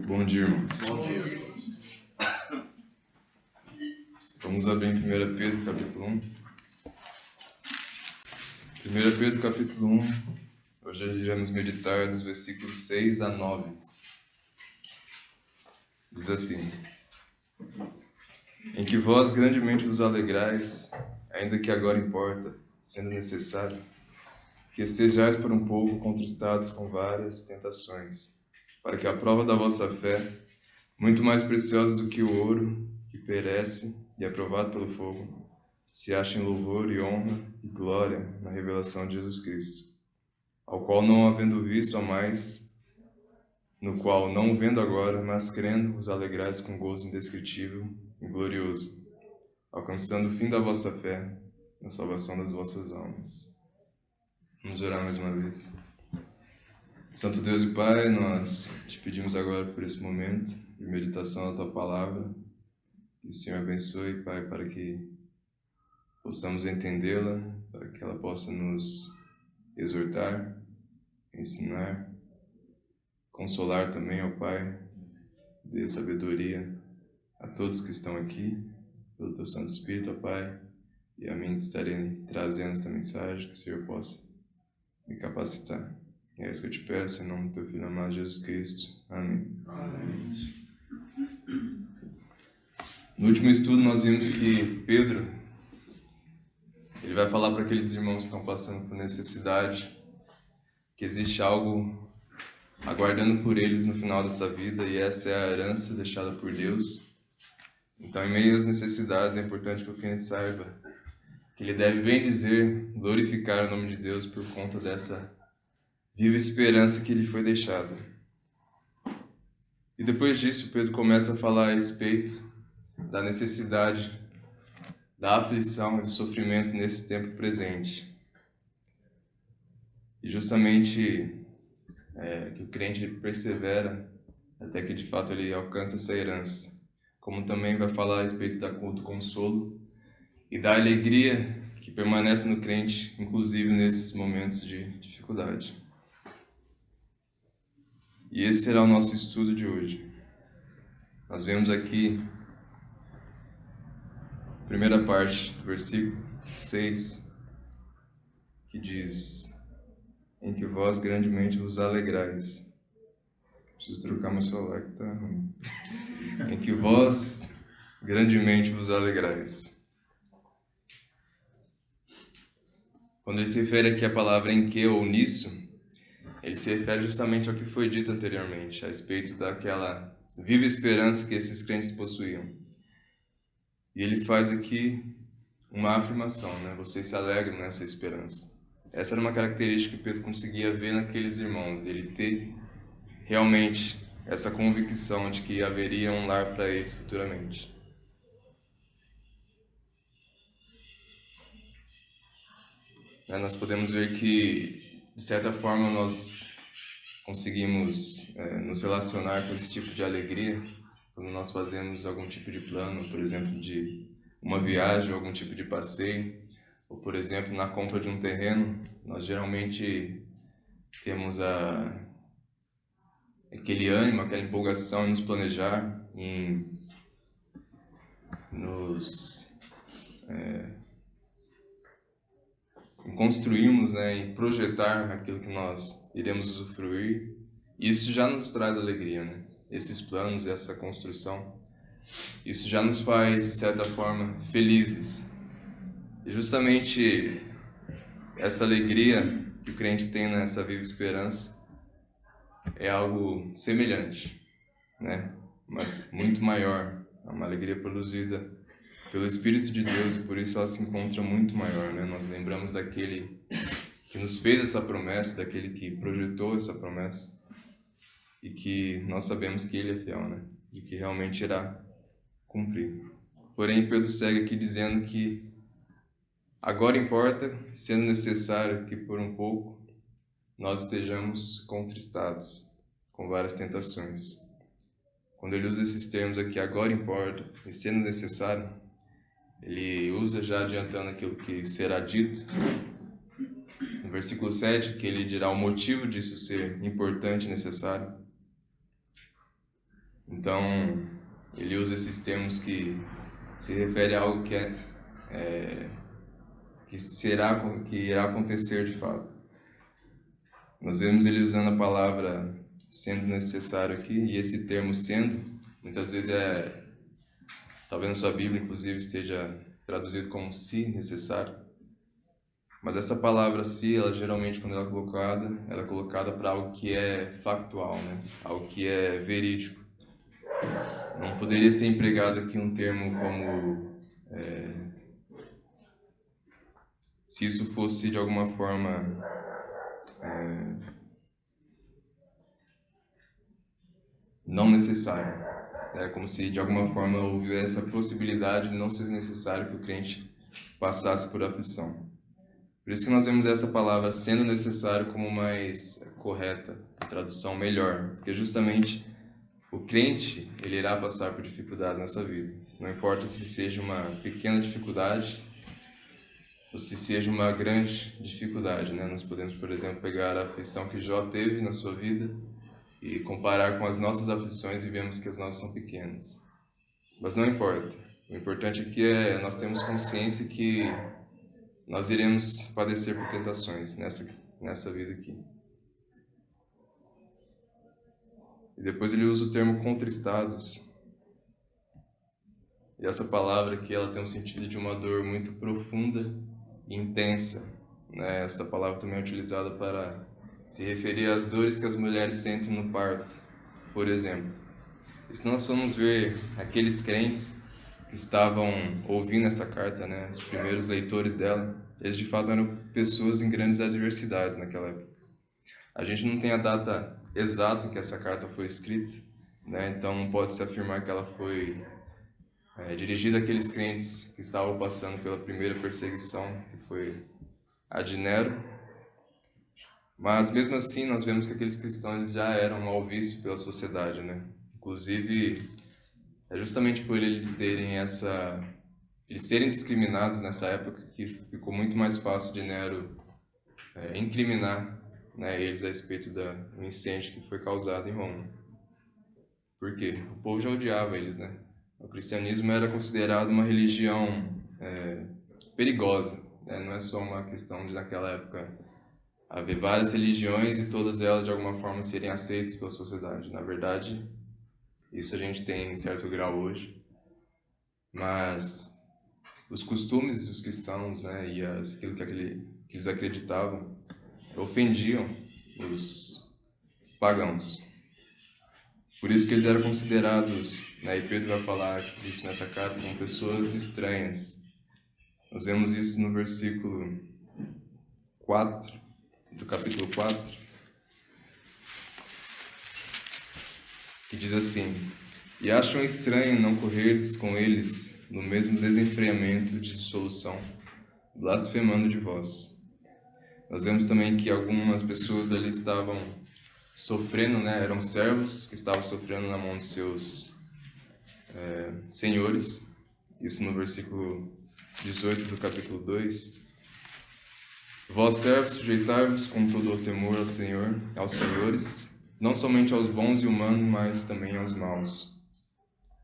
Bom dia, irmãos. Bom dia. Vamos abrir em 1 Pedro, capítulo 1. 1 Pedro, capítulo 1. Hoje iremos meditar dos versículos 6 a 9. Diz assim: Em que vós grandemente vos alegrais, ainda que agora importa, sendo necessário, que estejais por um pouco contristados com várias tentações, para que a prova da vossa fé, muito mais preciosa do que o ouro, que perece e é provado pelo fogo, se ache em louvor e honra e glória na revelação de Jesus Cristo, ao qual não havendo visto a mais, no qual não vendo agora, mas crendo, vos alegrais com gozo indescritível e glorioso, alcançando o fim da vossa fé, na salvação das vossas almas. Vamos orar mais uma vez. Santo Deus e Pai, nós te pedimos agora por esse momento de meditação da Tua Palavra. Que o Senhor abençoe, Pai, para que possamos entendê-la, para que ela possa nos exortar, ensinar, consolar também, ó Pai. Dê sabedoria a todos que estão aqui, pelo Teu Santo Espírito, ó Pai, e a mim que estarei trazendo esta mensagem, que o Senhor possa me capacitar. É isso que eu te peço, em nome do Teu Filho amado Jesus Cristo. Amém. Amém. No último estudo nós vimos que Pedro, ele vai falar para aqueles irmãos que estão passando por necessidade, que existe algo aguardando por eles no final dessa vida, e essa é a herança deixada por Deus. Então, em meio às necessidades, é importante que o cliente saiba que ele deve bem dizer, glorificar o nome de Deus por conta dessa viva esperança que lhe foi deixada. E depois disso, Pedro começa a falar a respeito da necessidade, da aflição e do sofrimento nesse tempo presente. E justamente que o crente persevera até que de fato ele alcança essa herança. Como também vai falar a respeito do consolo e da alegria que permanece no crente, inclusive nesses momentos de dificuldade. E esse será o nosso estudo de hoje. Nós vemos aqui a primeira parte do versículo 6, que diz: Em que vós grandemente vos alegrais. Preciso trocar meu celular que está ruim. Em que vós grandemente vos alegrais. Quando ele se refere aqui à palavra em que ou nisso, ele se refere justamente ao que foi dito anteriormente, a respeito daquela viva esperança que esses crentes possuíam. E ele faz aqui uma afirmação, né? Vocês se alegram nessa esperança. Essa era uma característica que Pedro conseguia ver naqueles irmãos, dele ter realmente essa convicção de que haveria um lar para eles futuramente. Nós podemos ver que, de certa forma, nós conseguimos nos relacionar com esse tipo de alegria quando nós fazemos algum tipo de plano, por exemplo, de uma viagem, algum tipo de passeio, ou, por exemplo, na compra de um terreno. Nós geralmente temos aquele ânimo, aquela empolgação em nos planejar, em construirmos, em projetar aquilo que nós iremos usufruir. Isso já nos traz alegria, né? Esses planos, essa construção, isso já nos faz, de certa forma, felizes. E justamente essa alegria que o crente tem nessa viva esperança é algo semelhante, né? Mas muito maior. É uma alegria produzida pelo Espírito de Deus, e por isso ela se encontra muito maior, né? Nós lembramos daquele que nos fez essa promessa, daquele que projetou essa promessa, e que nós sabemos que Ele é fiel, né? De que realmente irá cumprir. Porém, Pedro segue aqui dizendo que agora importa, sendo necessário que por um pouco nós estejamos contristados com várias tentações. Quando ele usa esses termos aqui, agora importa e sendo necessário, ele usa já adiantando aquilo que será dito no versículo 7, que ele dirá o motivo disso ser importante e necessário. Então, ele usa esses termos que se refere a algo que que irá acontecer de fato. Nós vemos ele usando a palavra sendo necessário aqui, e esse termo sendo, muitas vezes talvez na sua Bíblia, inclusive, esteja traduzido como se necessário. Mas essa palavra se, ela geralmente, quando ela é colocada para algo que é factual, né? Algo que é verídico. Não poderia ser empregado aqui um termo como se isso fosse de alguma forma não necessário. É como se de alguma forma houvesse essa possibilidade de não ser necessário que o crente passasse por aflição. Por isso que nós vemos essa palavra sendo necessário como mais correta, a tradução melhor, porque justamente o crente, ele irá passar por dificuldades nessa vida. Não importa se seja uma pequena dificuldade ou se seja uma grande dificuldade, né? Nós podemos, por exemplo, pegar a aflição que Jó teve na sua vida e comparar com as nossas aflições e vemos que as nossas são pequenas. Mas não importa. O importante aqui é nós temos consciência que nós iremos padecer por tentações nessa vida aqui. E depois ele usa o termo contristados. E essa palavra aqui, ela tem um sentido de uma dor muito profunda e intensa, né? Essa palavra também é utilizada para se referir às dores que as mulheres sentem no parto, por exemplo. E se nós formos ver aqueles crentes que estavam ouvindo essa carta, né, os primeiros leitores dela, eles de fato eram pessoas em grandes adversidades naquela época. A gente não tem a data exata em que essa carta foi escrita, né, então não pode se afirmar que ela foi dirigida àqueles crentes que estavam passando pela primeira perseguição, que foi a de Nero. Mas mesmo assim, nós vemos que aqueles cristãos já eram mal vistos pela sociedade, né? Inclusive, é justamente por eles serem discriminados nessa época que ficou muito mais fácil de Nero incriminar, né, eles a respeito do incêndio que foi causado em Roma. Por quê? O povo já odiava eles, né? O cristianismo era considerado uma religião perigosa, né? Não é só uma questão de naquela época haver várias religiões e todas elas de alguma forma serem aceitas pela sociedade. Na verdade, isso a gente tem em certo grau hoje, mas os costumes dos cristãos, né, e aquilo que eles acreditavam ofendiam os pagãos. Por isso que eles eram considerados, né, e Pedro vai falar isso nessa carta, como pessoas estranhas. Nós vemos isso no versículo 4, do capítulo 4, que diz assim: E acham estranho não correrdes com eles no mesmo desenfreamento de dissolução, blasfemando de vós. Nós vemos também que algumas pessoas ali estavam sofrendo, né? Eram servos que estavam sofrendo na mão dos seus senhores. Isso no versículo 18 do capítulo 2. Vós, servos, sujeitai-vos com todo o temor ao Senhor, aos senhores, não somente aos bons e humanos, mas também aos maus.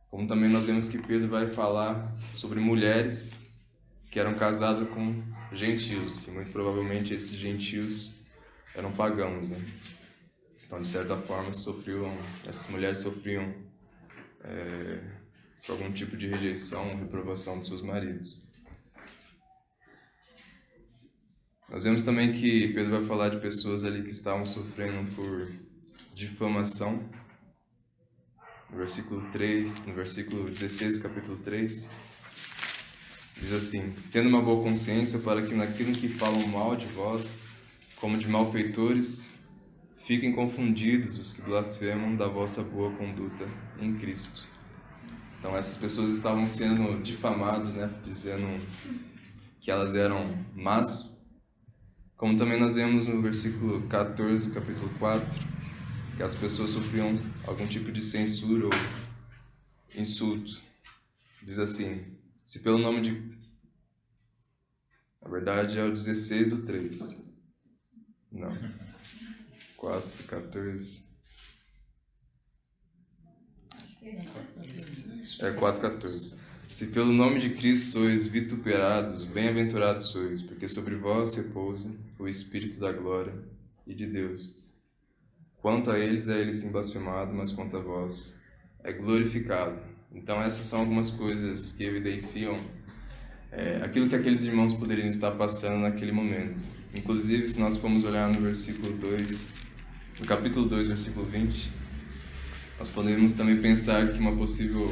Como também nós vemos que Pedro vai falar sobre mulheres que eram casadas com gentios, e muito provavelmente esses gentios eram pagãos, né? Então, de certa forma, essas mulheres sofriam por algum tipo de rejeição ou reprovação de seus maridos. Nós vemos também que Pedro vai falar de pessoas ali que estavam sofrendo por difamação. No versículo 16 do capítulo 3, diz assim: Tendo uma boa consciência para que naquilo que falam mal de vós, como de malfeitores, fiquem confundidos os que blasfemam da vossa boa conduta em Cristo. Então essas pessoas estavam sendo difamadas, né, dizendo que elas eram más. Como também nós vemos no versículo 14 do capítulo 4, que as pessoas sofriam algum tipo de censura ou insulto. Diz assim: se pelo nome de... Na verdade é o 16 do 3. Não. 4 do 14. É 4,14. Se pelo nome de Cristo sois vituperados, bem-aventurados sois, porque sobre vós repousa o Espírito da glória e de Deus. Quanto a eles, é ele sim blasfemado, mas quanto a vós, é glorificado. Então essas são algumas coisas que evidenciam aquilo que aqueles irmãos poderiam estar passando naquele momento. Inclusive, se nós formos olhar no versículo 2, no capítulo 2, versículo 20, nós podemos também pensar que uma possível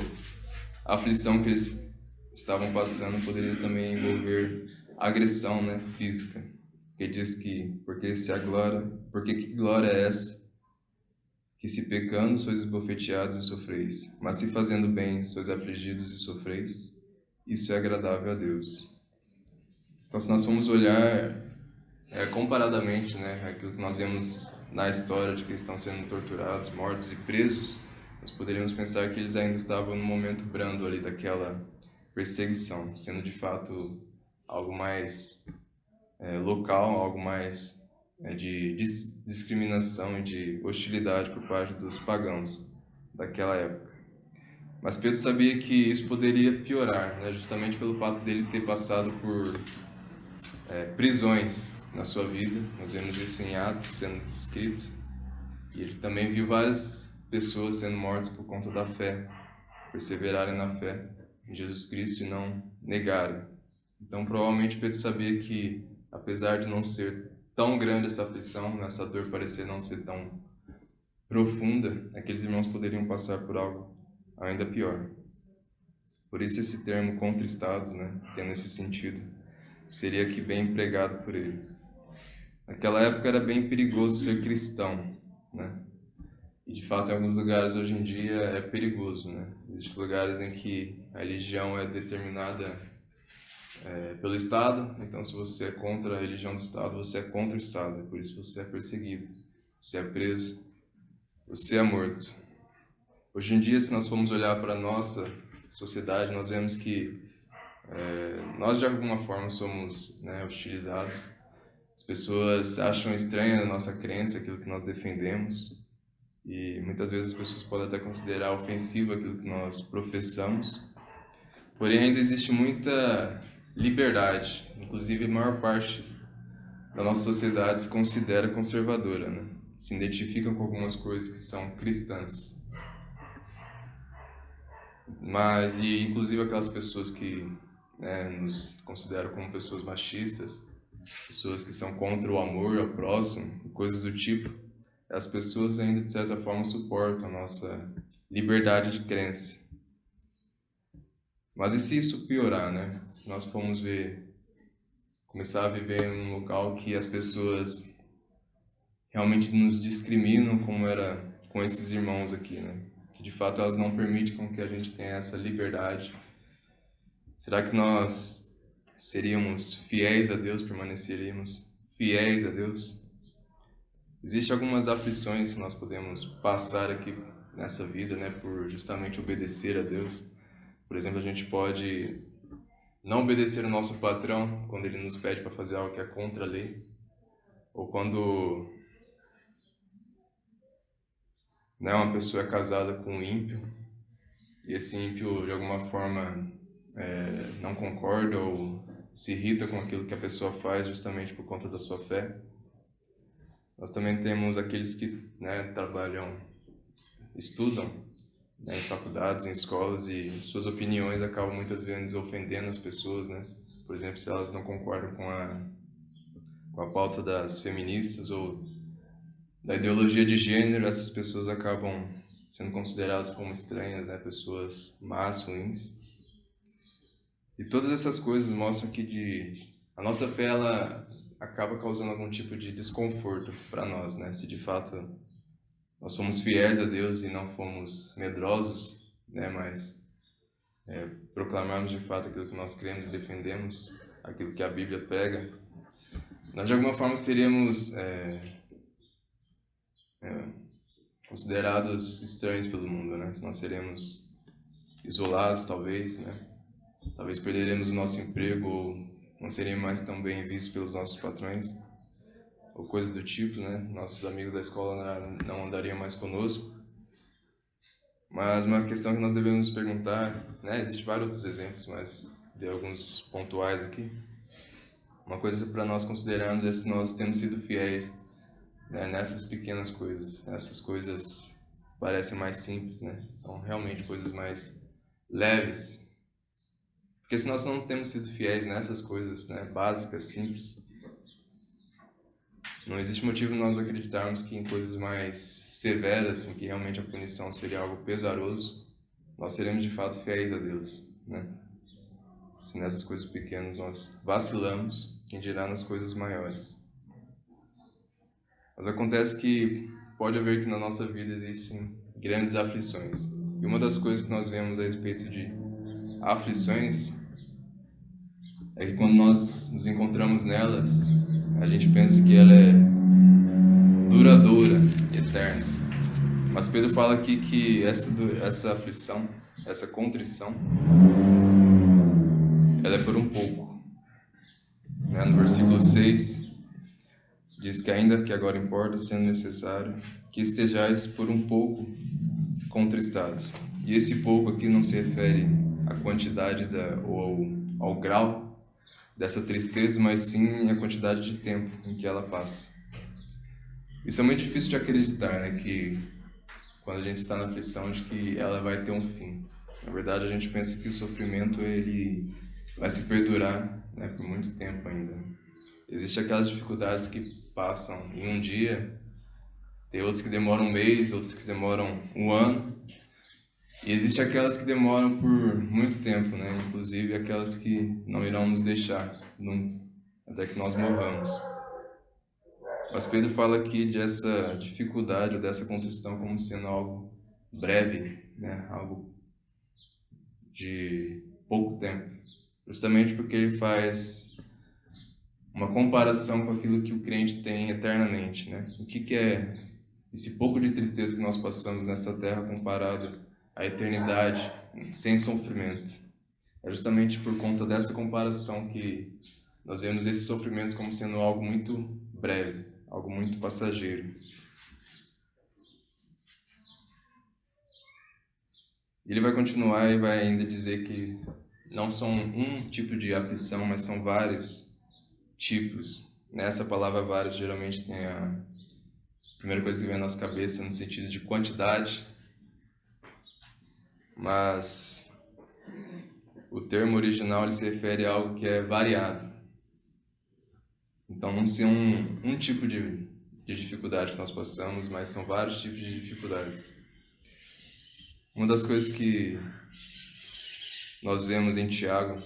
aflição que eles estavam passando poderia também envolver agressão, né, física. Porque diz que, porque que glória é essa? Que se pecando sois esbofeteados e sofreis, mas se fazendo bem sois afligidos e sofreis, isso é agradável a Deus. Então, se nós formos olhar comparadamente, né, aquilo que nós vemos na história de que estão sendo torturados, mortos e presos, nós poderíamos pensar que eles ainda estavam no momento brando ali daquela perseguição, sendo de fato algo mais local, algo mais de discriminação e de hostilidade por parte dos pagãos daquela época. Mas Pedro sabia que isso poderia piorar, né, justamente pelo fato dele ter passado por prisões na sua vida. Nós vemos isso em Atos sendo descrito. E ele também viu várias pessoas sendo mortas por conta da fé, perseverarem na fé em Jesus Cristo e não negarem. Então, provavelmente Pedro sabia que, apesar de não ser tão grande essa aflição, essa dor parecer não ser tão profunda, aqueles irmãos poderiam passar por algo ainda pior. Por isso esse termo contristados, né, que é nesse sentido, seria aqui bem empregado por ele. Naquela época era bem perigoso ser cristão, né? E de fato em alguns lugares hoje em dia é perigoso, né? Existem lugares em que a religião é determinada pelo Estado, então se você é contra a religião do Estado, você é contra o Estado, e por isso você é perseguido, você é preso, você é morto. Hoje em dia, se nós formos olhar para a nossa sociedade, nós vemos que nós de alguma forma somos, né, hostilizados. As pessoas acham estranha a nossa crença, aquilo que nós defendemos, e muitas vezes as pessoas podem até considerar ofensivo aquilo que nós professamos. Porém, ainda existe muita liberdade, inclusive a maior parte da nossa sociedade se considera conservadora, né? Se identificam com algumas coisas que são cristãs. Mas, e inclusive aquelas pessoas que, né, nos consideram como pessoas machistas, pessoas que são contra o amor ao próximo, coisas do tipo, as pessoas ainda de certa forma suportam a nossa liberdade de crença. Mas e se isso piorar, né? Se nós formos começar a viver em um local que as pessoas realmente nos discriminam, como era com esses irmãos aqui, né? Que de fato elas não permitem com que a gente tenha essa liberdade. Será que nós seríamos fiéis a Deus, permaneceríamos fiéis a Deus? Existem algumas aflições que nós podemos passar aqui nessa vida, né, por justamente obedecer a Deus. Por exemplo, a gente pode não obedecer o nosso patrão quando ele nos pede para fazer algo que é contra a lei, ou quando, né, uma pessoa é casada com um ímpio e esse ímpio de alguma forma não concorda ou se irrita com aquilo que a pessoa faz justamente por conta da sua fé. Nós também temos aqueles que, né, estudam, né, em faculdades, em escolas, e suas opiniões acabam muitas vezes ofendendo as pessoas, né? Por exemplo, se elas não concordam com a pauta das feministas ou da ideologia de gênero, essas pessoas acabam sendo consideradas como estranhas, né? Pessoas más, ruins. E todas essas coisas mostram que a nossa fé ela acaba causando algum tipo de desconforto para nós, né? Se de fato nós somos fiéis a Deus e não fomos medrosos, né? Mas proclamarmos de fato aquilo que nós cremos e defendemos, aquilo que a Bíblia prega, nós de alguma forma seríamos considerados estranhos pelo mundo, né? Nós seremos isolados, talvez, né? Talvez perderemos o nosso emprego ou não seremos mais tão bem vistos pelos nossos patrões, ou coisas do tipo, né? Nossos amigos da escola não andariam mais conosco. Mas uma questão que nós devemos nos perguntar, né? Existem vários outros exemplos, mas dei alguns pontuais aqui. Uma coisa para nós considerarmos é se nós temos sido fiéis, né, nessas pequenas coisas. Essas coisas parecem mais simples, né? São realmente coisas mais leves. Porque se nós não temos sido fiéis nessas coisas, né, básicas, simples, não existe motivo nós acreditarmos que em coisas mais severas, em que realmente a punição seria algo pesaroso, nós seremos de fato fiéis a Deus, né? Se nessas coisas pequenas nós vacilamos, quem dirá nas coisas maiores. Mas acontece que pode haver que na nossa vida existem grandes aflições. E uma das coisas que nós vemos a respeito de aflições é que quando nós nos encontramos nelas, a gente pensa que ela é duradoura, eterna. Mas Pedro fala aqui que essa aflição, essa contrição, ela é por um pouco. Né? No versículo 6, diz que ainda que agora importa, sendo necessário, que estejais por um pouco contristados. E esse pouco aqui não se refere à quantidade ou ao grau dessa tristeza, mas sim à quantidade de tempo em que ela passa. Isso é muito difícil de acreditar, né? Que quando a gente está na aflição, de que ela vai ter um fim. Na verdade, a gente pensa que o sofrimento ele vai se perdurar, né, por muito tempo ainda. Existem aquelas dificuldades que passam em um dia, tem outras que demoram um mês, outras que demoram um ano, e existem aquelas que demoram por muito tempo, né? Inclusive aquelas que não irão nos deixar nunca, até que nós morramos. Mas Pedro fala aqui dessa dificuldade ou dessa contrição como sendo algo breve, né? Algo de pouco tempo, justamente porque ele faz uma comparação com aquilo que o crente tem eternamente, né? O que é esse pouco de tristeza que nós passamos nessa terra comparado à eternidade sem sofrimento? É justamente por conta dessa comparação que nós vemos esses sofrimentos como sendo algo muito breve, algo muito passageiro. Ele vai continuar e vai ainda dizer que não são um tipo de aflição, mas são vários tipos. Nessa palavra vários geralmente tem a primeira coisa que vem na nossa cabeça no sentido de quantidade, mas o termo original ele se refere a algo que é variado. Então não ser um tipo de dificuldade que nós passamos, mas são vários tipos de dificuldades. Uma das coisas que nós vemos em Tiago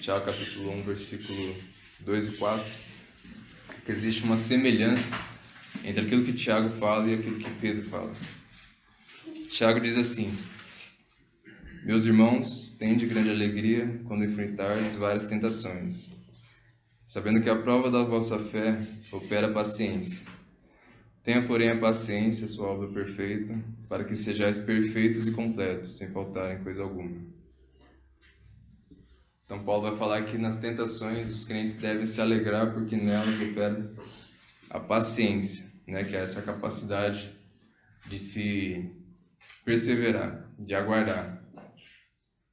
capítulo 1, versículo 2 e 4, é que existe uma semelhança entre aquilo que Tiago fala e aquilo que Pedro fala. Tiago diz assim: meus irmãos, tende grande alegria quando enfrentares várias tentações, sabendo que a prova da vossa fé opera a paciência. Tenha, porém, a paciência, sua obra perfeita, para que sejais perfeitos e completos, sem faltar em coisa alguma. Então Paulo vai falar que nas tentações os crentes devem se alegrar porque nelas opera a paciência, né, que é essa capacidade de se perseverar, de aguardar.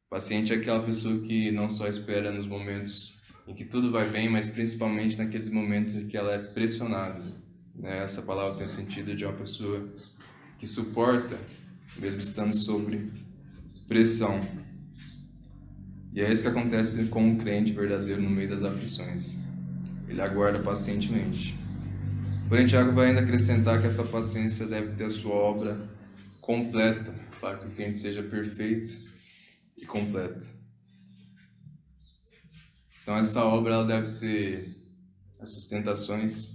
Paciente é aquela pessoa que não só espera nos momentos em que tudo vai bem, mas principalmente naqueles momentos em que ela é pressionada, né? Essa palavra tem o sentido de uma pessoa que suporta, mesmo estando sobre pressão. E é isso que acontece com um crente verdadeiro no meio das aflições. Ele aguarda pacientemente. Porém, Tiago vai ainda acrescentar que essa paciência deve ter a sua obra completa, para que o crente seja perfeito e completo. Então essa obra ela deve ser, essas tentações,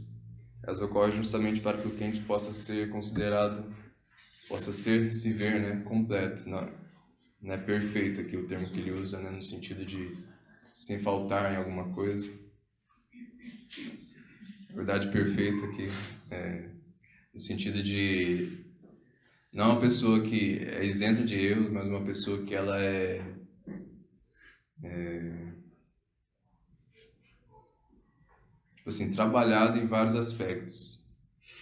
elas ocorrem justamente para que o crente possa ser considerado, possa se ver, né, completo, não é perfeito aqui o termo que ele usa, né, no sentido de sem faltar em alguma coisa. Na verdade, perfeito aqui no sentido de não uma pessoa que é isenta de erros, mas uma pessoa que ela é tipo assim, trabalhada em vários aspectos.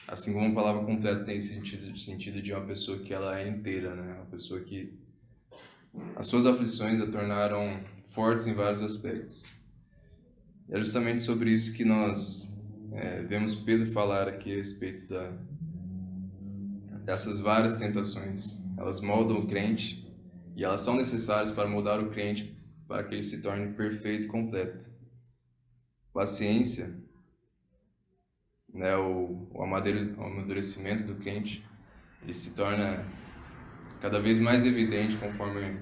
Assim como a palavra completa tem esse sentido de uma pessoa que ela é inteira, né? Uma pessoa que as suas aflições a tornaram fortes em vários aspectos. E é justamente sobre isso que nós vemos Pedro falar aqui a respeito dessas várias tentações. Elas moldam o crente e elas são necessárias para moldar o crente para que ele se torne perfeito e completo. Paciência, né, o amadurecimento do crente, ele se torna cada vez mais evidente conforme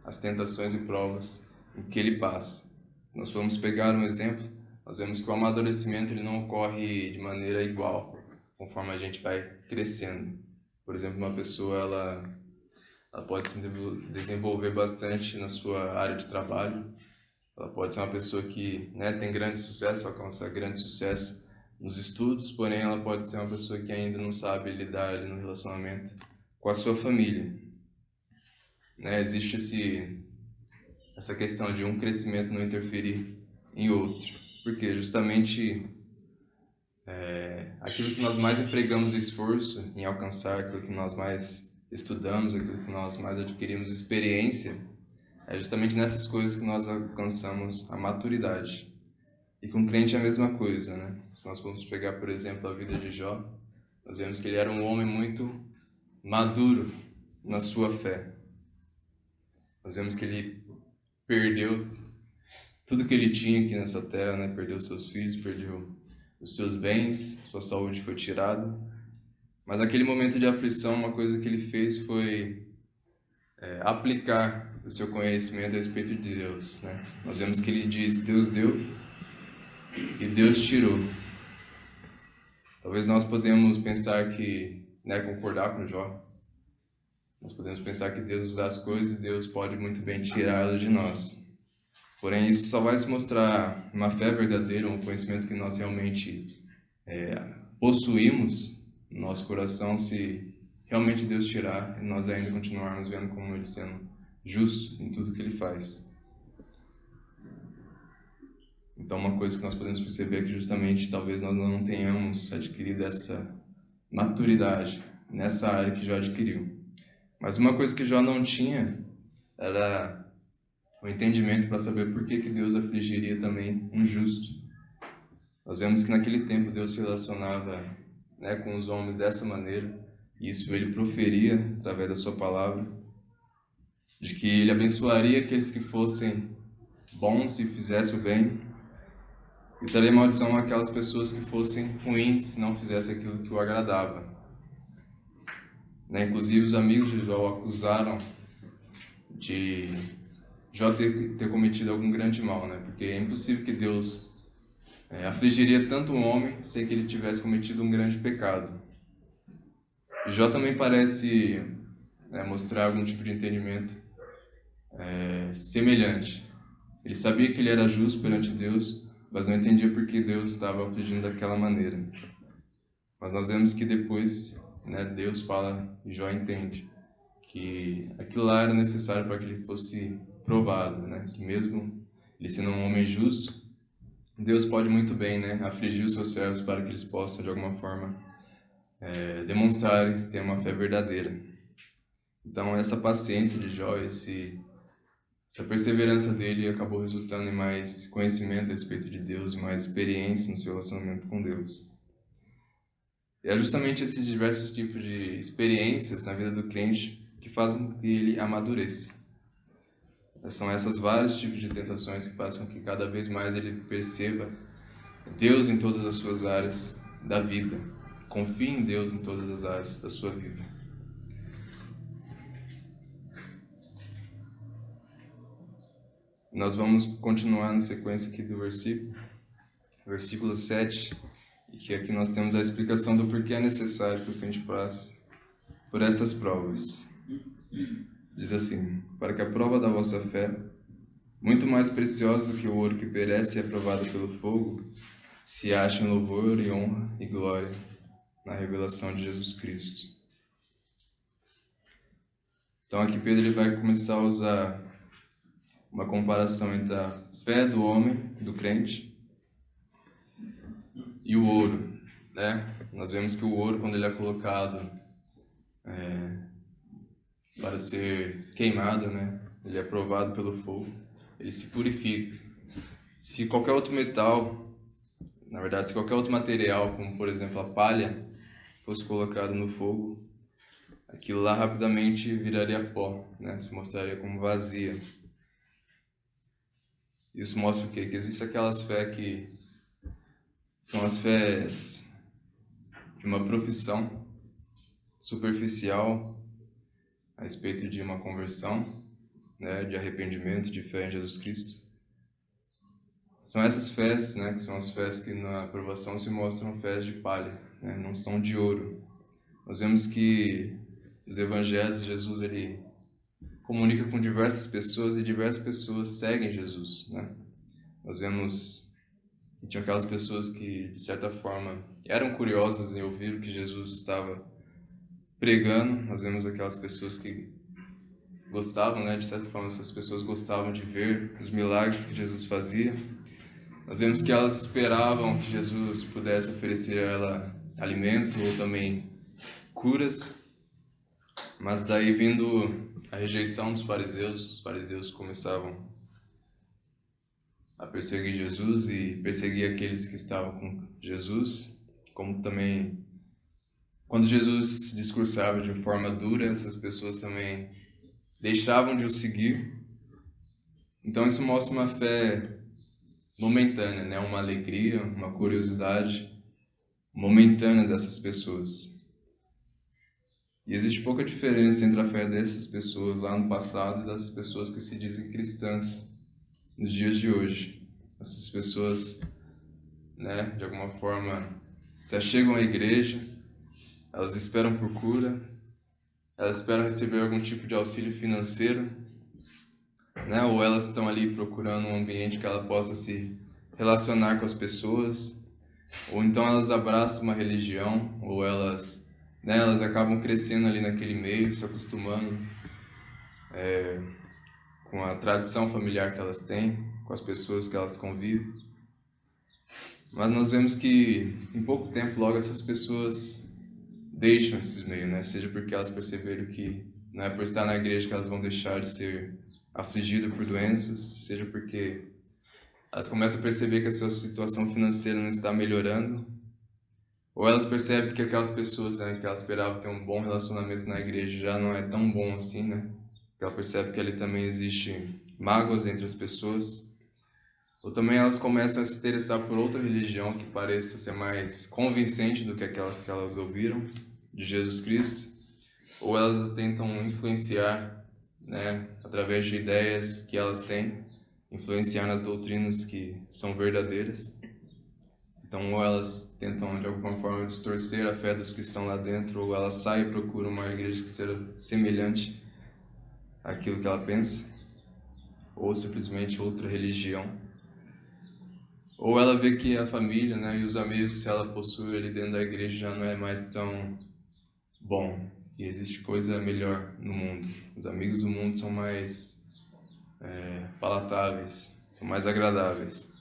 as tentações e provas em que ele passa. Nós vamos pegar um exemplo, nós vemos que o amadurecimento ele não ocorre de maneira igual, conforme a gente vai crescendo. Por exemplo, uma pessoa ela pode se desenvolver bastante na sua área de trabalho, ela pode ser uma pessoa que, né, tem grande sucesso, alcança grande sucesso nos estudos, porém ela pode ser uma pessoa que ainda não sabe lidar ali no relacionamento com a sua família. Né? Existe essa questão de um crescimento não interferir em outro, porque justamente aquilo que nós mais empregamos esforço em alcançar, aquilo que nós mais estudamos, aquilo que nós mais adquirimos experiência, é justamente nessas coisas que nós alcançamos a maturidade. E com o crente é a mesma coisa, né? Se nós formos pegar, por exemplo, a vida de Jó, nós vemos que ele era um homem muito maduro na sua fé. Nós vemos que ele perdeu tudo que ele tinha aqui nessa terra, né? Perdeu seus filhos, perdeu os seus bens, sua saúde foi tirada. Mas naquele momento de aflição, uma coisa que ele fez foi aplicar o seu conhecimento a respeito de Deus, né? Nós vemos que ele diz: Deus deu e Deus tirou. Talvez nós podemos pensar que, né, concordar com Jó. Nós podemos pensar que Deus nos dá as coisas e Deus pode muito bem tirá-las de nós. Porém, isso só vai se mostrar uma fé verdadeira, um conhecimento que nós realmente possuímos no nosso coração, se realmente Deus tirar e nós ainda continuarmos vendo como Ele sendo justo em tudo que Ele faz. Então, uma coisa que nós podemos perceber é que justamente talvez nós não tenhamos adquirido essa maturidade nessa área que Jó adquiriu. Mas uma coisa que Jó não tinha era o entendimento para saber por que Deus afligiria também um justo. Nós vemos que naquele tempo Deus se relacionava, né, com os homens dessa maneira, e isso ele proferia através da sua palavra, de que ele abençoaria aqueles que fossem bons e fizessem o bem, e traria maldição àquelas pessoas que fossem ruins e não fizessem aquilo que o agradava. Né? Inclusive os amigos de Jó o acusaram de Jó ter cometido algum grande mal, né? Porque é impossível que Deus afligiria tanto um homem sem que ele tivesse cometido um grande pecado. E Jó também parece mostrar algum tipo de entendimento semelhante. Ele sabia que ele era justo perante Deus, mas não entendia por que Deus estava afligindo daquela maneira. Mas nós vemos que depois, né, Deus fala e Jó entende que aquilo lá era necessário para que ele fosse provado, né? Que mesmo ele sendo um homem justo, Deus pode muito bem, né, afligir os seus servos para que eles possam de alguma forma demonstrarem ter uma fé verdadeira. Então essa paciência de Jó, essa perseverança dele acabou resultando em mais conhecimento a respeito de Deus e mais experiência no seu relacionamento com Deus. E é justamente esses diversos tipos de experiências na vida do crente que fazem com que ele amadureça. São esses vários tipos de tentações que fazem com que cada vez mais ele perceba Deus em todas as suas áreas da vida. Confie em Deus em todas as áreas da sua vida. Nós vamos continuar na sequência aqui do versículo 7, e que aqui nós temos a explicação do porquê é necessário que o crente passe por essas provas. Diz assim: para que a prova da vossa fé, muito mais preciosa do que o ouro que perece e é provado pelo fogo, se ache em louvor e honra e glória na revelação de Jesus Cristo. Então aqui Pedro ele vai começar a usar uma comparação entre a fé do homem, do crente, e o ouro, né? Nós vemos que o ouro, quando ele é colocado para ser queimado, né, ele é provado pelo fogo, ele se purifica. Se qualquer outro metal, na verdade, se qualquer outro material, como por exemplo a palha, fosse colocado no fogo, aquilo lá rapidamente viraria pó, né, se mostraria como vazia. Isso mostra o quê? Que existem aquelas fés que são as fés de uma profissão superficial a respeito de uma conversão, né, de arrependimento, de fé em Jesus Cristo. São essas fés, né, que são as fés que na aprovação se mostram fés de palha, né, não são de ouro. Nós vemos que os evangelhos de Jesus, ele comunica com diversas pessoas e diversas pessoas seguem Jesus, né? Nós vemos que tinha aquelas pessoas que, de certa forma, eram curiosas em ouvir o que Jesus estava pregando. Nós vemos aquelas pessoas que gostavam, né, de certa forma, essas pessoas gostavam de ver os milagres que Jesus fazia. Nós vemos que elas esperavam que Jesus pudesse oferecer a ela alimento ou também curas, mas daí vindo a rejeição dos fariseus, os fariseus começavam a perseguir Jesus e perseguir aqueles que estavam com Jesus, como também quando Jesus discursava de forma dura, essas pessoas também deixavam de o seguir. Então isso mostra uma fé momentânea, né? Uma alegria, uma curiosidade momentânea dessas pessoas. E existe pouca diferença entre a fé dessas pessoas lá no passado e das pessoas que se dizem cristãs nos dias de hoje. Essas pessoas, né, de alguma forma, se achegam à igreja, elas esperam por cura, elas esperam receber algum tipo de auxílio financeiro, né, ou elas estão ali procurando um ambiente que ela possa se relacionar com as pessoas, ou então elas abraçam uma religião, ou elas, né, elas acabam crescendo ali naquele meio, se acostumando com a tradição familiar que elas têm, com as pessoas que elas convivem. Mas nós vemos que em pouco tempo logo essas pessoas deixam esses meios, né? Seja porque elas perceberam que não é por estar na igreja que elas vão deixar de ser afligidas por doenças, seja porque elas começam a perceber que a sua situação financeira não está melhorando, ou elas percebem que aquelas pessoas, né, que elas esperavam ter um bom relacionamento na igreja já não é tão bom assim, né? Que ela percebe que ali também existe mágoas entre as pessoas. Ou também elas começam a se interessar por outra religião que pareça ser mais convincente do que aquelas que elas ouviram de Jesus Cristo. Ou elas tentam influenciar, né, através de ideias que elas têm, influenciar nas doutrinas que são verdadeiras. Então, ou elas tentam de alguma forma distorcer a fé dos que estão lá dentro, ou ela sai e procura uma igreja que seja semelhante àquilo que ela pensa, ou simplesmente outra religião. Ou ela vê que a família, né, e os amigos que ela possui ali dentro da igreja já não é mais tão bom, e existe coisa melhor no mundo. Os amigos do mundo são mais palatáveis, são mais agradáveis.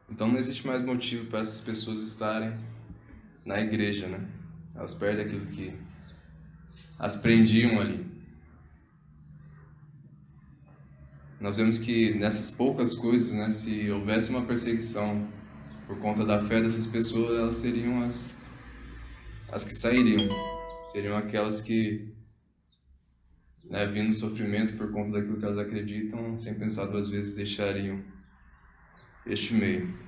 Então não existe mais motivo para essas pessoas estarem na igreja, né? Elas perdem aquilo que as prendiam ali. Nós vemos que nessas poucas coisas, né, se houvesse uma perseguição por conta da fé dessas pessoas, elas seriam as que sairiam. Seriam aquelas que, né, vindo sofrimento por conta daquilo que elas acreditam, sem pensar duas vezes, deixariam este meio.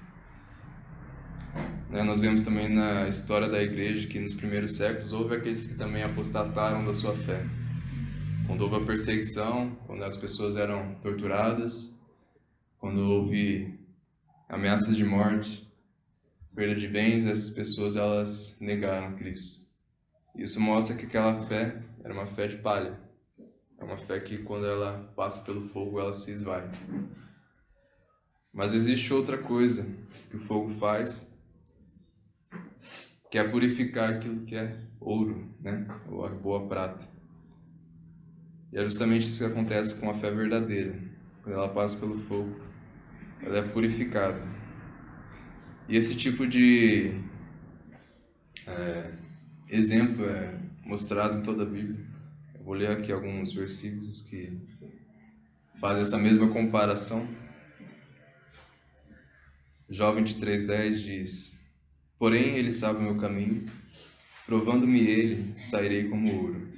Né, nós vemos também na história da igreja que nos primeiros séculos houve aqueles que também apostataram da sua fé. Quando houve a perseguição, quando as pessoas eram torturadas, quando houve ameaças de morte, perda de bens, essas pessoas elas negaram Cristo. Isso mostra que aquela fé era uma fé de palha. É uma fé que quando ela passa pelo fogo, ela se esvai. Mas existe outra coisa que o fogo faz, que é purificar aquilo que é ouro, né? Ou a boa prata. E é justamente isso que acontece com a fé verdadeira. Quando ela passa pelo fogo, ela é purificada. E esse tipo de exemplo é mostrado em toda a Bíblia. Eu vou ler aqui alguns versículos que fazem essa mesma comparação. Jó 23:10 diz: Porém ele sabe o meu caminho, provando-me ele, sairei como ouro.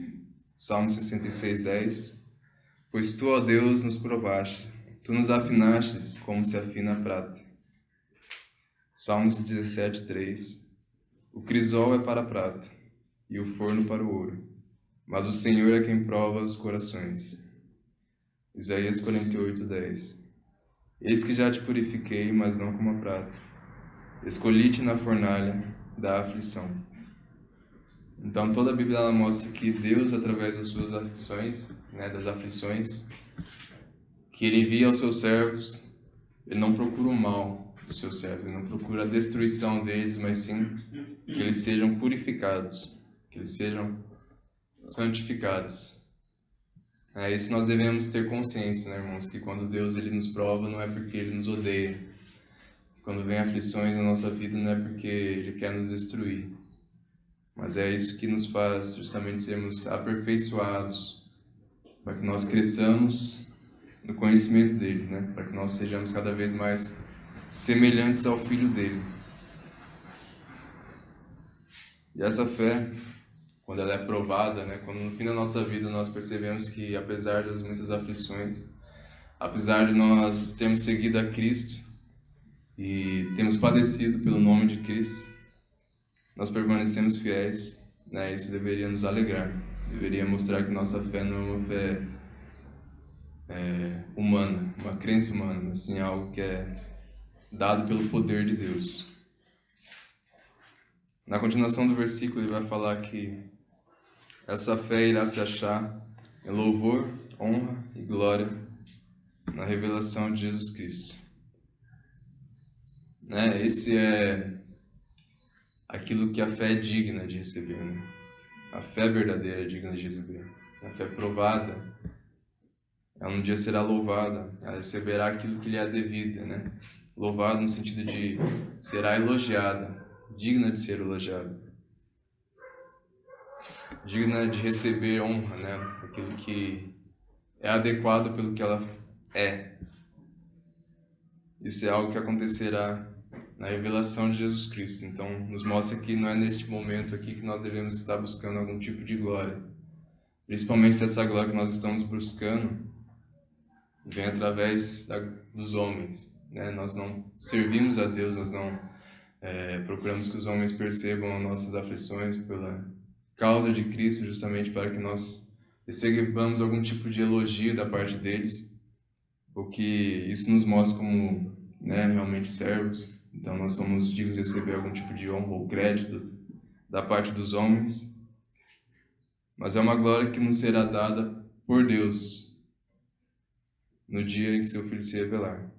Salmo 66:10 Pois tu, ó Deus, nos provaste, tu nos afinastes como se afina a prata. Salmos 17:3 O crisol é para a prata, e o forno para o ouro, mas o Senhor é quem prova os corações. Isaías 48:10 Eis que já te purifiquei, mas não como a prata. Escolhi-te na fornalha da aflição. Então toda a Bíblia ela mostra que Deus, através das suas aflições, das aflições, que Ele envia aos seus servos, Ele não procura o mal dos seus servos, Ele não procura a destruição deles, mas sim que eles sejam purificados, que eles sejam santificados. É isso nós devemos ter consciência, né, irmãos? Que quando Deus ele nos prova, não é porque Ele nos odeia. Quando vem aflições na nossa vida, não é porque Ele quer nos destruir. Mas é isso que nos faz justamente sermos aperfeiçoados, para que nós cresçamos no conhecimento dEle, né? Para que nós sejamos cada vez mais semelhantes ao Filho dEle. E essa fé, quando ela é provada, né? Quando no fim da nossa vida nós percebemos que, apesar das muitas aflições, apesar de nós termos seguido a Cristo e temos padecido pelo nome de Cristo, nós permanecemos fiéis, né? Isso deveria nos alegrar, deveria mostrar que nossa fé não é uma fé humana, uma crença humana, mas sim algo que é dado pelo poder de Deus. Na continuação do versículo ele vai falar que essa fé irá se achar em louvor, honra e glória na revelação de Jesus Cristo. Esse é aquilo que a fé é digna de receber, né? A fé verdadeira é digna de receber. A fé provada, ela um dia será louvada, ela receberá aquilo que lhe é devido, né? Louvada no sentido de será elogiada, digna de ser elogiada, digna de receber honra, né? Aquilo que é adequado pelo que ela é. Isso é algo que acontecerá na revelação de Jesus Cristo. Então, nos mostra que não é neste momento aqui que nós devemos estar buscando algum tipo de glória. Principalmente se essa glória que nós estamos buscando vem através dos homens, né? Nós não servimos a Deus, nós não procuramos que os homens percebam as nossas aflições pela causa de Cristo, justamente para que nós recebamos algum tipo de elogio da parte deles, porque isso nos mostra como realmente servos. Então nós somos dignos de receber algum tipo de honra ou crédito da parte dos homens, mas é uma glória que nos será dada por Deus no dia em que seu Filho se revelar.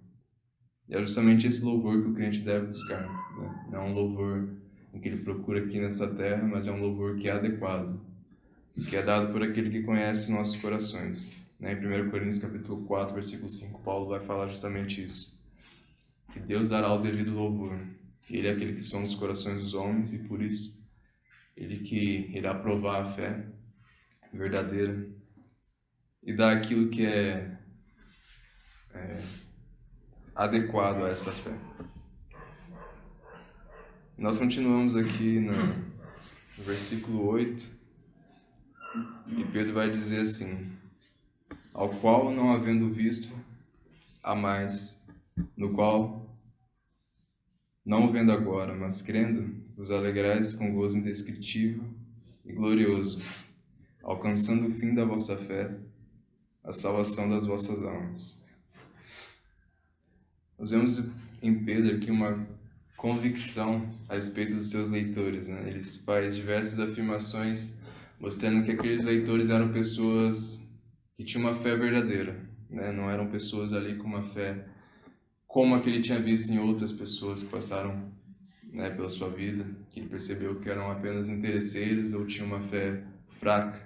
E é justamente esse louvor que o crente deve buscar, né? Não é um louvor em que ele procura aqui nessa terra, mas é um louvor que é adequado, que é dado por aquele que conhece os nossos corações. Em 1 Coríntios capítulo 4, versículo 5, Paulo vai falar justamente isso. Que Deus dará o devido louvor. Ele é aquele que sonda os corações dos homens e por isso Ele que irá provar a fé verdadeira e dar aquilo que é adequado a essa fé. Nós continuamos aqui no versículo 8 e Pedro vai dizer assim: ao qual, não havendo visto, há mais, no qual, não vendo agora, mas crendo, vos alegrais com gozo indescritível e glorioso, alcançando o fim da vossa fé, a salvação das vossas almas. Nós vemos em Pedro aqui uma convicção a respeito dos seus leitores, né? Ele faz diversas afirmações mostrando que aqueles leitores eram pessoas que tinham uma fé verdadeira, né? Não eram pessoas ali com uma fé como a que ele tinha visto em outras pessoas que passaram pela sua vida, que ele percebeu que eram apenas interesseiros ou tinham uma fé fraca.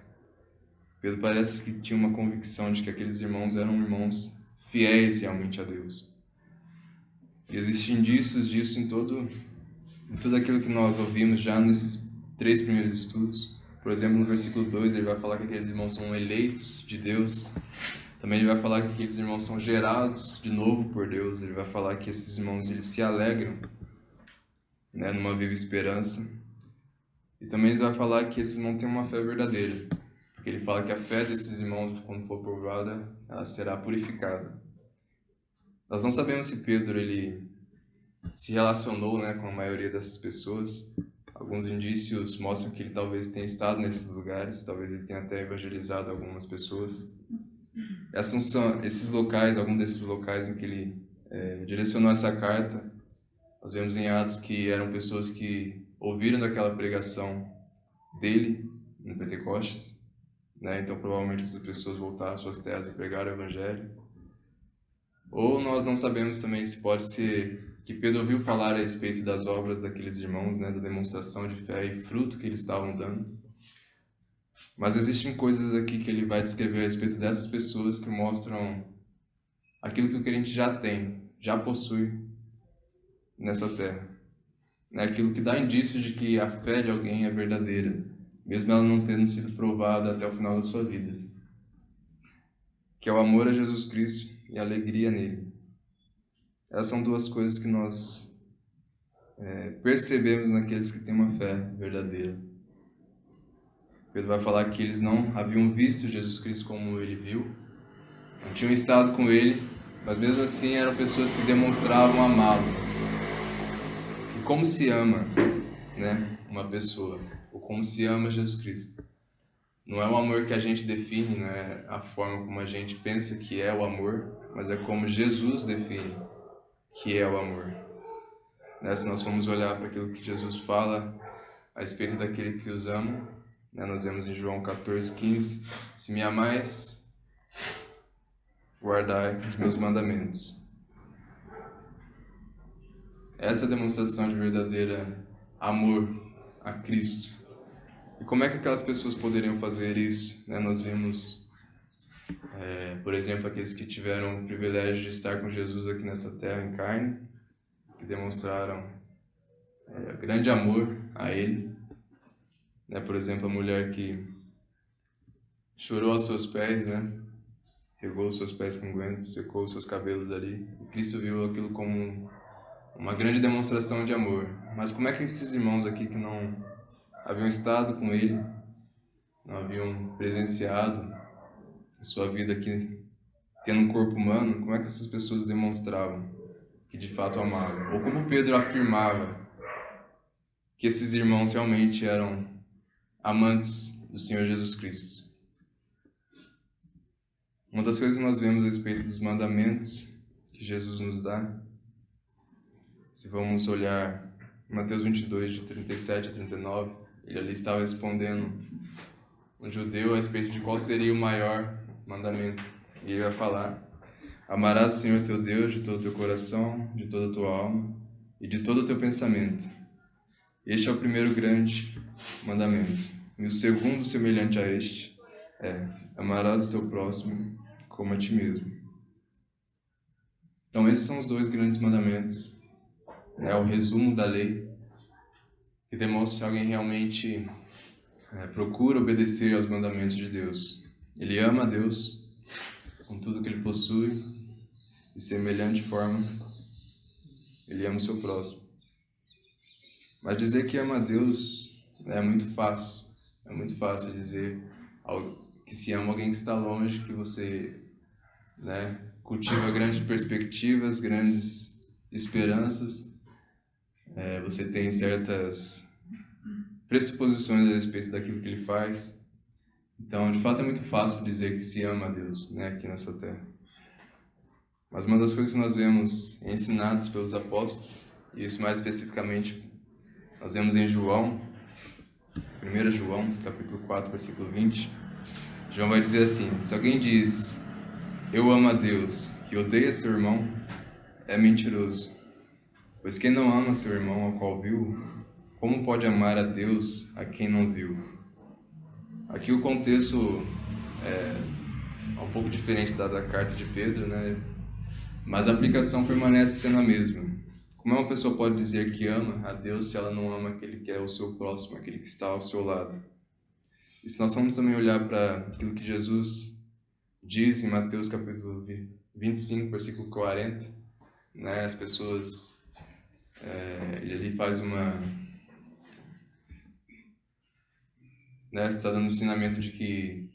Pedro parece que tinha uma convicção de que aqueles irmãos eram irmãos fiéis realmente a Deus. E existem indícios disso em tudo aquilo que nós ouvimos já nesses 3 primeiros estudos. Por exemplo, no versículo 2, ele vai falar que aqueles irmãos são eleitos de Deus. Também ele vai falar que aqueles irmãos são gerados de novo por Deus. Ele vai falar que esses irmãos eles se alegram, né, numa viva esperança. E também ele vai falar que esses irmãos têm uma fé verdadeira. Porque ele fala que a fé desses irmãos, quando for provada, ela será purificada. Nós não sabemos se Pedro ele se relacionou, né, com a maioria dessas pessoas. Alguns indícios mostram que ele talvez tenha estado nesses lugares, talvez ele tenha até evangelizado algumas pessoas. Esses locais, alguns desses locais em que ele direcionou essa carta, nós vemos em Atos que eram pessoas que ouviram daquela pregação dele no Pentecostes, né? Então provavelmente essas pessoas voltaram às suas terras e pregaram o evangelho. Ou nós não sabemos também se pode ser que Pedro ouviu falar a respeito das obras daqueles irmãos, né, da demonstração de fé e fruto que eles estavam dando. Mas existem coisas aqui que ele vai descrever a respeito dessas pessoas que mostram aquilo que o crente já tem, já possui nessa terra. É aquilo que dá indícios de que a fé de alguém é verdadeira, mesmo ela não tendo sido provada até o final da sua vida. Que é o amor a Jesus Cristo e a alegria nele. Essas são 2 coisas que nós percebemos naqueles que têm uma fé verdadeira. Pedro vai falar que eles não haviam visto Jesus Cristo como ele viu, não tinham estado com ele, mas mesmo assim eram pessoas que demonstravam amá-lo. E como se ama, né, uma pessoa, ou como se ama Jesus Cristo. Não é um amor que a gente define, não é a forma como a gente pensa que é o amor, mas é como Jesus define que é o amor. Né? Se nós formos olhar para aquilo que Jesus fala a respeito daquele que os ama, né? Nós vemos em João 14:15, se me amais, guardai os meus mandamentos. Essa é a demonstração de verdadeiro amor a Cristo. E como é que aquelas pessoas poderiam fazer isso? Né? Nós vimos, por exemplo, aqueles que tiveram o privilégio de estar com Jesus aqui nessa terra em carne, que demonstraram grande amor a Ele. Né? Por exemplo, a mulher que chorou aos seus pés, né? Regou os seus pés com guantes, secou os seus cabelos ali. E Cristo viu aquilo como uma grande demonstração de amor. Mas como é que esses irmãos aqui que não haviam estado com Ele, não haviam presenciado a sua vida aqui, tendo um corpo humano, como é que essas pessoas demonstravam que de fato amavam? Ou como Pedro afirmava que esses irmãos realmente eram amantes do Senhor Jesus Cristo? Uma das coisas que nós vemos a respeito dos mandamentos que Jesus nos dá, se vamos olhar Mateus 22, de 37 a 39, ele ali estava respondendo um judeu a respeito de qual seria o maior mandamento. E ele vai falar: amarás o Senhor teu Deus de todo o teu coração, de toda a tua alma e de todo o teu pensamento. Este é o primeiro grande mandamento. E o segundo, semelhante a este, é: amarás o teu próximo como a ti mesmo. Então esses são os 2 grandes mandamentos, né? O resumo da lei, que demonstra se alguém realmente procura obedecer aos mandamentos de Deus. Ele ama a Deus com tudo que ele possui, e semelhante forma, ele ama o seu próximo. Mas dizer que ama a Deus é muito fácil. É muito fácil dizer que se ama alguém que está longe, que você, né, cultiva grandes perspectivas, grandes esperanças. Você tem certas pressuposições a respeito daquilo que ele faz. Então, de fato, é muito fácil dizer que se ama a Deus, né, aqui nessa terra. Mas uma das coisas que nós vemos ensinadas pelos apóstolos, e isso mais especificamente nós vemos em João, 1 João, capítulo 4, versículo 20, João vai dizer assim: se alguém diz, eu amo a Deus, e odeia seu irmão, é mentiroso. Pois quem não ama seu irmão ao qual viu, como pode amar a Deus a quem não viu? Aqui o contexto é um pouco diferente da carta de Pedro, né? Mas a aplicação permanece sendo a mesma. Como uma pessoa pode dizer que ama a Deus se ela não ama aquele que é o seu próximo, aquele que está ao seu lado? E se nós formos também olhar para aquilo que Jesus diz em Mateus capítulo 25, versículo 40, né, as pessoas, ele ali faz uma, né, está dando um ensinamento de que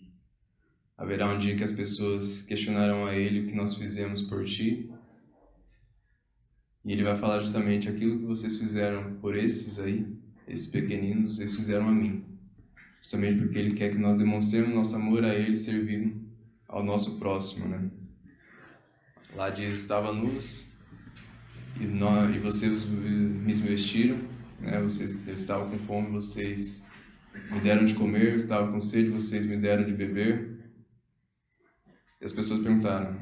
haverá um dia que as pessoas questionarão a ele o que nós fizemos por ti, e ele vai falar justamente aquilo que vocês fizeram por esses aí, esses pequeninos, vocês fizeram a mim. Justamente porque ele quer que nós demonstremos nosso amor a ele, servindo ao nosso próximo, né? Lá diz, estava nus e vocês me vestiram, né? Eu estava com fome, vocês me deram de comer, eu estava com sede, vocês me deram de beber. E as pessoas perguntaram,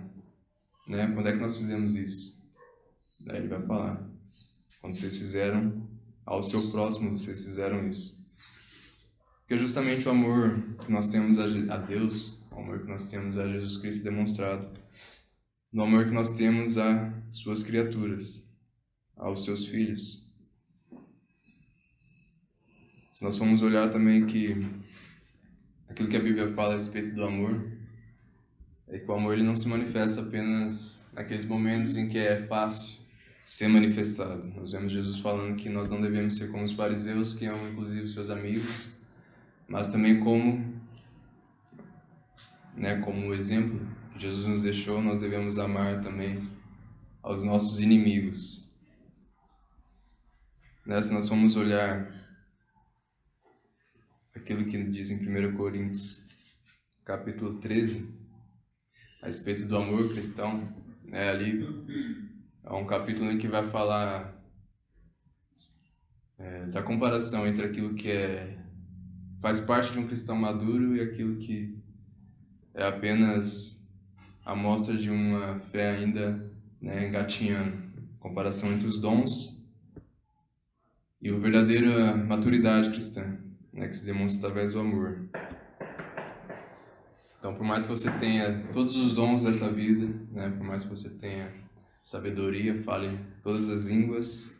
né? Quando é que nós fizemos isso? Daí ele vai falar, quando vocês fizeram ao seu próximo, vocês fizeram isso. Porque é justamente o amor que nós temos a Deus, o amor que nós temos a Jesus Cristo demonstrado, no amor que nós temos a suas criaturas, aos seus filhos. Se nós formos olhar também que aquilo que a Bíblia fala a respeito do amor, é que o amor ele não se manifesta apenas naqueles momentos em que é fácil ser manifestado. Nós vemos Jesus falando que nós não devemos ser como os fariseus, que amam inclusive seus amigos, mas também como exemplo que Jesus nos deixou, nós devemos amar também aos nossos inimigos. Se nós formos olhar aquilo que diz em 1 Coríntios, capítulo 13, a respeito do amor cristão, ali é um capítulo em que vai falar da comparação entre aquilo que faz parte de um cristão maduro e aquilo que é apenas a amostra de uma fé ainda engatinhando. Comparação entre os dons e a verdadeira maturidade cristã, que se demonstra através do amor. Então, por mais que você tenha todos os dons dessa vida, por mais que você tenha sabedoria, fale todas as línguas,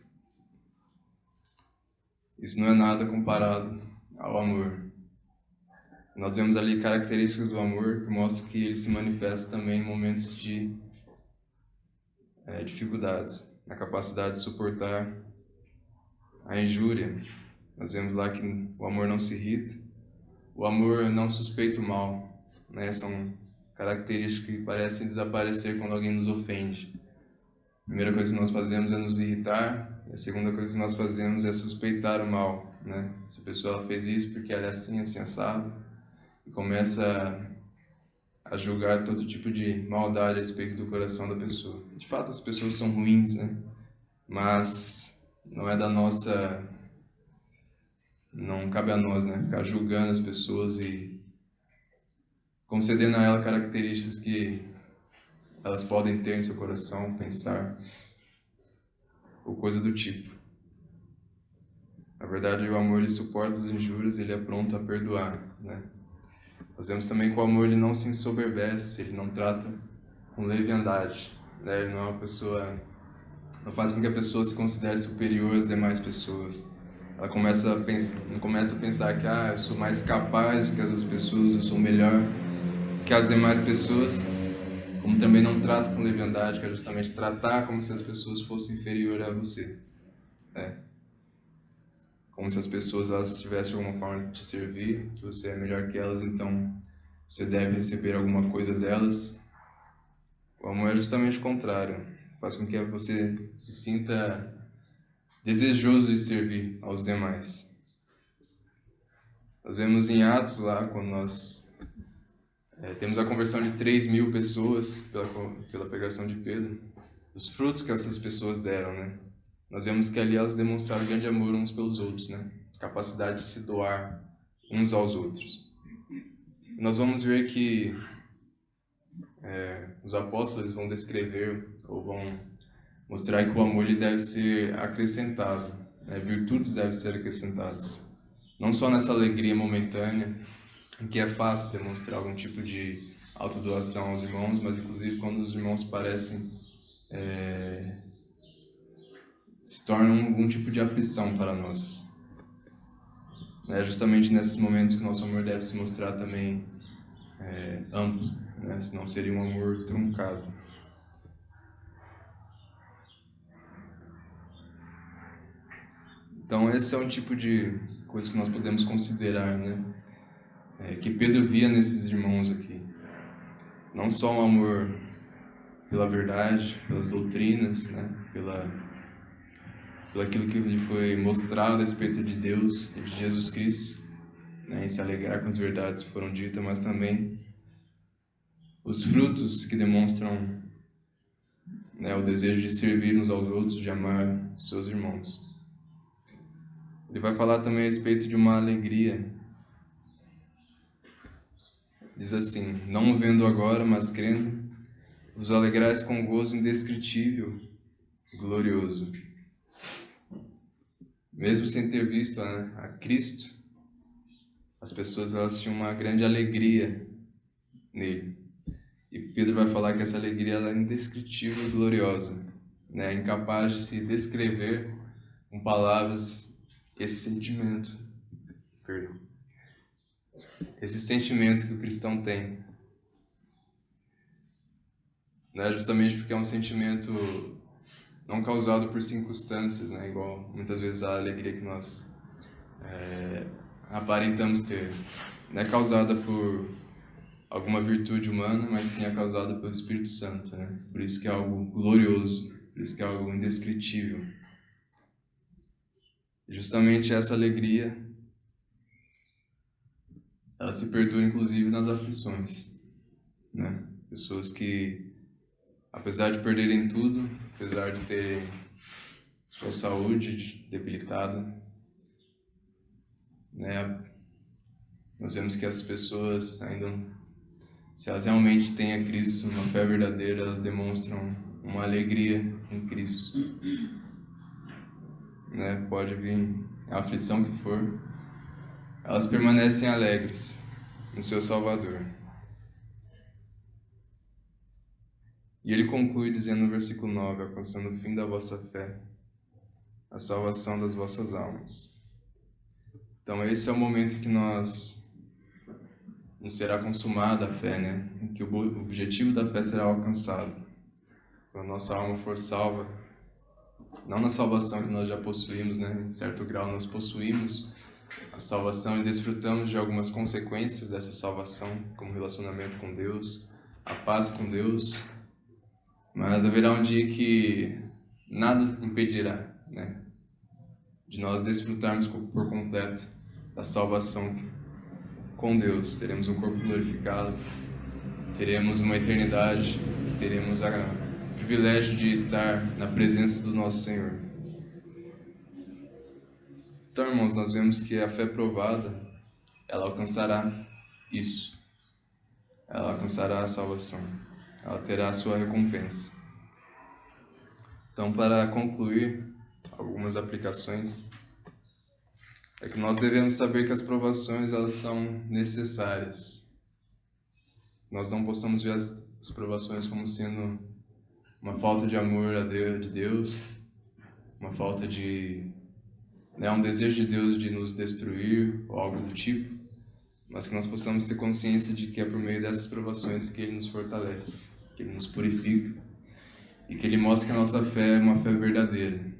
isso não é nada comparado ao amor. Nós vemos ali características do amor que mostram que ele se manifesta também em momentos de dificuldades, na capacidade de suportar a injúria. Nós vemos lá que o amor não se irrita, o amor não suspeita o mal, São características que parecem desaparecer quando alguém nos ofende. A primeira coisa que nós fazemos é nos irritar, e a segunda coisa que nós fazemos é suspeitar o mal, Essa pessoa fez isso porque ela é assim assado, e começa a julgar todo tipo de maldade a respeito do coração da pessoa. De fato, as pessoas são ruins, Mas não é da nossa... Não cabe a nós, ficar julgando as pessoas e concedendo a elas características que elas podem ter em seu coração, pensar, ou coisa do tipo. Na verdade, o amor ele suporta as injúrias, ele é pronto a perdoar, Nós vemos também que o amor ele não se ensoberbece, ele não trata com leviandade, Ele não é uma pessoa, não faz com que a pessoa se considere superior às demais pessoas. Ela começa a pensar que eu sou mais capaz do que as outras pessoas, eu sou melhor que as demais pessoas, como também não trata com leviandade, que é justamente tratar como se as pessoas fossem inferiores a você, Como se as pessoas elas tivessem alguma forma de te servir, que você é melhor que elas, então você deve receber alguma coisa delas. O amor é justamente o contrário, faz com que você se sinta desejoso de servir aos demais. Nós vemos em Atos lá, quando nós temos a conversão de 3.000 pessoas pela pregação de Pedro, os frutos que essas pessoas deram, Nós vemos que ali elas demonstraram grande amor uns pelos outros, Capacidade de se doar uns aos outros. E nós vamos ver que os apóstolos vão descrever ou vão mostrar que o amor ele deve ser acrescentado, virtudes devem ser acrescentadas. Não só nessa alegria momentânea, em que é fácil demonstrar algum tipo de autodoação aos irmãos, mas inclusive quando os irmãos parecem se tornam algum tipo de aflição para nós. É justamente nesses momentos que o nosso amor deve se mostrar também amplo, né? Senão seria um amor truncado. Então esse é um tipo de coisa que nós podemos considerar, né? Que Pedro via nesses irmãos aqui. Não só um amor pela verdade, pelas doutrinas, né? Pelo aquilo que lhe foi mostrado a respeito de Deus e de Jesus Cristo, né? Em se alegrar com as verdades que foram ditas, mas também os frutos que demonstram, né, o desejo de servir uns aos outros, de amar seus irmãos. Ele vai falar também a respeito de uma alegria. Diz assim: não o vendo agora, mas crendo, vos alegrais com gozo indescritível e glorioso. Mesmo sem ter visto a Cristo, as pessoas elas tinham uma grande alegria nele. E Pedro vai falar que essa alegria ela é indescritível e gloriosa, né? É incapaz de se descrever com palavras esse sentimento. Perdão. Esse sentimento que o cristão tem. Né? Justamente porque é um sentimento não causado por circunstâncias, né? Igual muitas vezes a alegria que nós aparentamos ter. Não é causada por alguma virtude humana, mas sim é causada pelo Espírito Santo, né? Por isso que é algo glorioso, por isso que é algo indescritível. E justamente essa alegria, ela se perdura inclusive nas aflições, né? Pessoas que, apesar de perderem tudo, apesar de terem sua saúde debilitada, né? Nós vemos que as pessoas ainda, se elas realmente têm a Cristo, uma fé verdadeira, elas demonstram uma alegria em Cristo. Né? Pode vir a aflição que for, elas permanecem alegres no seu Salvador. E ele conclui dizendo no versículo 9, alcançando o fim da vossa fé, a salvação das vossas almas. Então esse é o momento em que nos será consumada a fé, né? Em que o objetivo da fé será alcançado. Quando a nossa alma for salva, não na salvação que nós já possuímos, né? Em certo grau nós possuímos a salvação e desfrutamos de algumas consequências dessa salvação, como relacionamento com Deus, a paz com Deus, mas haverá um dia que nada impedirá, né, de nós desfrutarmos por completo da salvação com Deus. Teremos um corpo glorificado, teremos uma eternidade, teremos o privilégio de estar na presença do nosso Senhor. Então, irmãos, nós vemos que a fé provada, ela alcançará isso. Ela alcançará a salvação. Ela terá a sua recompensa. Então, para concluir, algumas aplicações é que nós devemos saber que as provações elas são necessárias. Nós não possamos ver as provações como sendo uma falta de amor de Deus, uma falta de um desejo de Deus de nos destruir ou algo do tipo, mas que nós possamos ter consciência de que é por meio dessas provações que Ele nos fortalece, que Ele nos purifica e que Ele mostra que a nossa fé é uma fé verdadeira.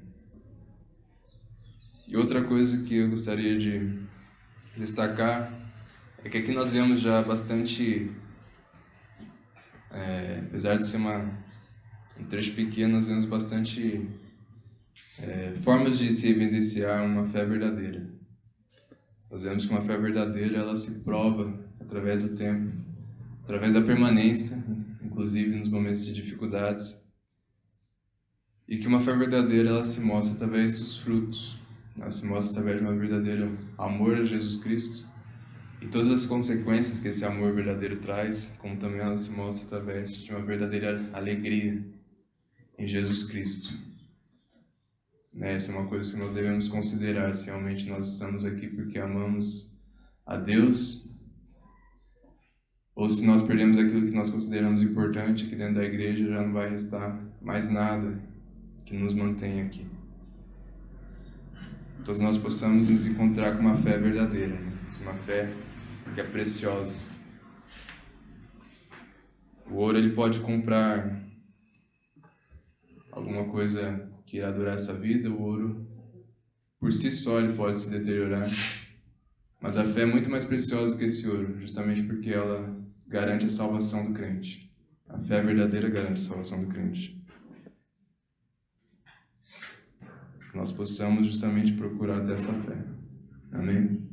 E outra coisa que eu gostaria de destacar é que aqui nós vemos já bastante, apesar de ser um trecho pequeno, nós vemos bastante formas de se evidenciar uma fé verdadeira. Nós vemos que uma fé verdadeira ela se prova através do tempo, através da permanência, inclusive nos momentos de dificuldades, e que uma fé verdadeira ela se mostra através dos frutos, ela se mostra através de um verdadeiro amor a Jesus Cristo e todas as consequências que esse amor verdadeiro traz, como também ela se mostra através de uma verdadeira alegria em Jesus Cristo. Essa é uma coisa que nós devemos considerar, se realmente nós estamos aqui porque amamos a Deus, ou se nós perdemos aquilo que nós consideramos importante aqui dentro da igreja, já não vai restar mais nada que nos mantenha aqui. todos nós possamos nos encontrar com uma fé verdadeira, né? Uma fé que é preciosa. O ouro ele pode comprar alguma coisa que irá durar essa vida, o ouro por si só ele pode se deteriorar, mas a fé é muito mais preciosa do que esse ouro, justamente porque ela garante a salvação do crente. A fé verdadeira garante a salvação do crente. Que nós possamos justamente procurar ter essa fé. Amém?